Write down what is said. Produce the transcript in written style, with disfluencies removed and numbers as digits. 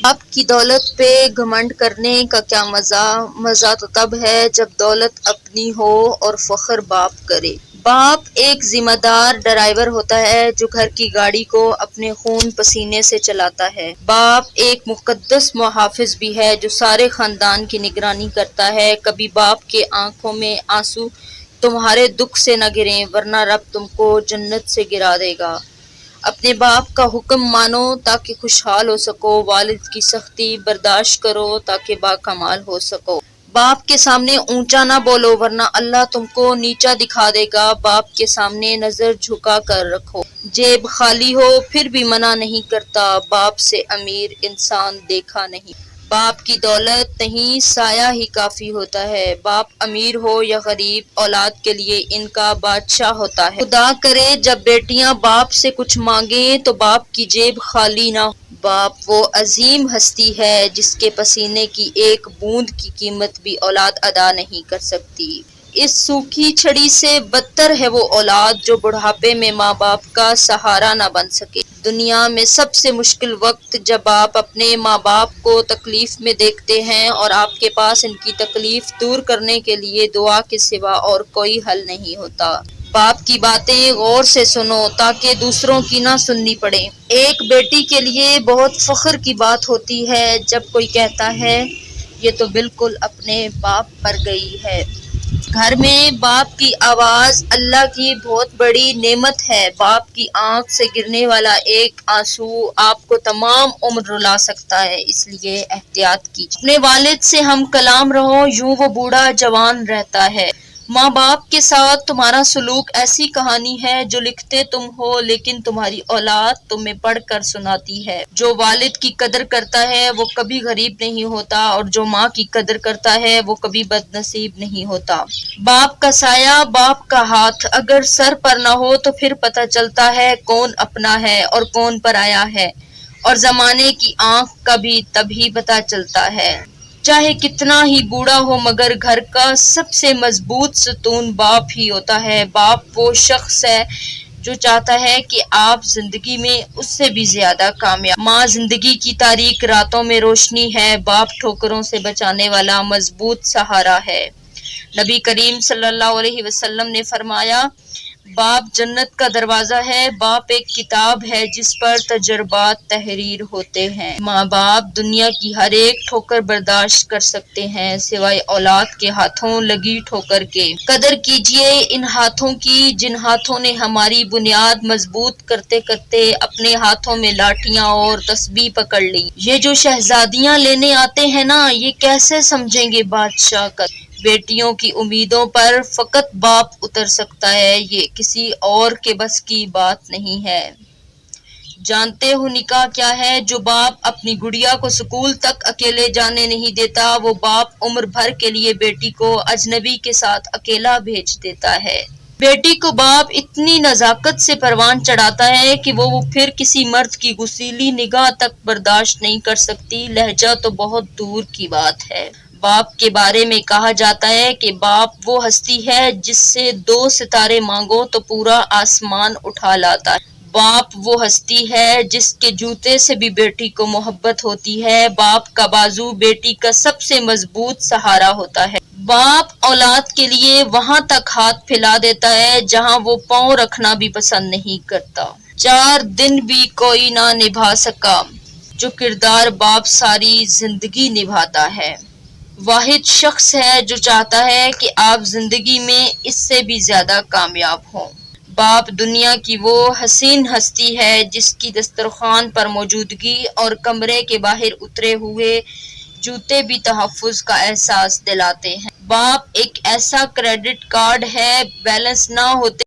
باپ کی دولت پہ گھمنڈ کرنے کا کیا مزہ؟ مزہ تو تب ہے جب دولت اپنی ہو اور فخر باپ کرے۔ باپ ایک ذمہ دار ڈرائیور ہوتا ہے جو گھر کی گاڑی کو اپنے خون پسینے سے چلاتا ہے۔ باپ ایک مقدس محافظ بھی ہے جو سارے خاندان کی نگرانی کرتا ہے۔ کبھی باپ کے آنکھوں میں آنسو تمہارے دکھ سے نہ گریں ورنہ رب تم کو جنت سے گرا دے گا۔ اپنے باپ کا حکم مانو تاکہ خوشحال ہو سکو، والد کی سختی برداشت کرو تاکہ باکمال ہو سکو۔ باپ کے سامنے اونچا نہ بولو ورنہ اللہ تم کو نیچا دکھا دے گا۔ باپ کے سامنے نظر جھکا کر رکھو، جیب خالی ہو پھر بھی منع نہیں کرتا۔ باپ سے امیر انسان دیکھا نہیں۔ باپ کی دولت نہیں، سایہ ہی کافی ہوتا ہے۔ باپ امیر ہو یا غریب، اولاد کے لیے ان کا بادشاہ ہوتا ہے۔ خدا کرے جب بیٹیاں باپ سے کچھ مانگیں تو باپ کی جیب خالی نہ ہو۔ باپ وہ عظیم ہستی ہے جس کے پسینے کی ایک بوند کی قیمت بھی اولاد ادا نہیں کر سکتی۔ اس سوکھی چھڑی سے بدتر ہے وہ اولاد جو بڑھاپے میں ماں باپ کا سہارا نہ بن سکے۔ دنیا میں سب سے مشکل وقت جب آپ اپنے ماں باپ کو تکلیف میں دیکھتے ہیں اور آپ کے پاس ان کی تکلیف دور کرنے کے لیے دعا کے سوا اور کوئی حل نہیں ہوتا۔ باپ کی باتیں غور سے سنو تاکہ دوسروں کی نہ سننی پڑے۔ ایک بیٹی کے لیے بہت فخر کی بات ہوتی ہے جب کوئی کہتا ہے یہ تو بالکل اپنے باپ پر گئی ہے۔ گھر میں باپ کی آواز اللہ کی بہت بڑی نعمت ہے۔ باپ کی آنکھ سے گرنے والا ایک آنسو آپ کو تمام عمر رلا سکتا ہے، اس لیے احتیاط کیجیے۔ اپنے والد سے ہم کلام رہو، یوں وہ بوڑھا جوان رہتا ہے۔ ماں باپ کے ساتھ تمہارا سلوک ایسی کہانی ہے جو لکھتے تم ہو لیکن تمہاری اولاد تمہیں پڑھ کر سناتی ہے۔ جو والد کی قدر کرتا ہے وہ کبھی غریب نہیں ہوتا اور جو ماں کی قدر کرتا ہے وہ کبھی بد نصیب نہیں ہوتا۔ باپ کا سایہ، باپ کا ہاتھ اگر سر پر نہ ہو تو پھر پتہ چلتا ہے کون اپنا ہے اور کون پرایا ہے، اور زمانے کی آنکھ کا بھی تبھی پتہ چلتا ہے۔ چاہے کتنا ہی بوڑھا ہو مگر گھر کا سب سے مضبوط ستون باپ ہی ہوتا ہے۔ باپ وہ شخص ہے جو چاہتا ہے کہ آپ زندگی میں اس سے بھی زیادہ کامیاب۔ ماں زندگی کی تاریک راتوں میں روشنی ہے، باپ ٹھوکروں سے بچانے والا مضبوط سہارا ہے۔ نبی کریم صلی اللہ علیہ وسلم نے فرمایا، باپ جنت کا دروازہ ہے۔ باپ ایک کتاب ہے جس پر تجربات تحریر ہوتے ہیں۔ ماں باپ دنیا کی ہر ایک ٹھوکر برداشت کر سکتے ہیں سوائے اولاد کے ہاتھوں لگی ٹھوکر کے۔ قدر کیجئے ان ہاتھوں کی جن ہاتھوں نے ہماری بنیاد مضبوط کرتے کرتے اپنے ہاتھوں میں لاٹھیاں اور تسبیح پکڑ لی۔ یہ جو شہزادیاں لینے آتے ہیں نا، یہ کیسے سمجھیں گے بادشاہ کا؟ بیٹیوں کی امیدوں پر فقط باپ اتر سکتا ہے، یہ کسی اور کے بس کی بات نہیں ہے۔ جانتے ہو نکاح کیا ہے؟ جو باپ اپنی گڑیا کو سکول تک اکیلے جانے نہیں دیتا، وہ باپ عمر بھر کے لیے بیٹی کو اجنبی کے ساتھ اکیلا بھیج دیتا ہے۔ بیٹی کو باپ اتنی نزاکت سے پروان چڑھاتا ہے کہ وہ پھر کسی مرد کی غسیلی نگاہ تک برداشت نہیں کر سکتی، لہجہ تو بہت دور کی بات ہے۔ باپ کے بارے میں کہا جاتا ہے کہ باپ وہ ہستی ہے جس سے 2 ستارے مانگو تو پورا آسمان اٹھا لاتا ہے۔ باپ وہ ہستی ہے جس کے جوتے سے بھی بیٹی کو محبت ہوتی ہے۔ باپ کا بازو بیٹی کا سب سے مضبوط سہارا ہوتا ہے۔ باپ اولاد کے لیے وہاں تک ہاتھ پھیلا دیتا ہے جہاں وہ پاؤں رکھنا بھی پسند نہیں کرتا۔ 4 دن بھی کوئی نہ نبھا سکا جو کردار باپ ساری زندگی نبھاتا ہے۔ واحد شخص ہے جو چاہتا ہے کہ آپ زندگی میں اس سے بھی زیادہ کامیاب ہوں۔ باپ دنیا کی وہ حسین ہستی ہے جس کی دسترخوان پر موجودگی اور کمرے کے باہر اترے ہوئے جوتے بھی تحفظ کا احساس دلاتے ہیں۔ باپ ایک ایسا کریڈٹ کارڈ ہے، بیلنس نہ ہوتے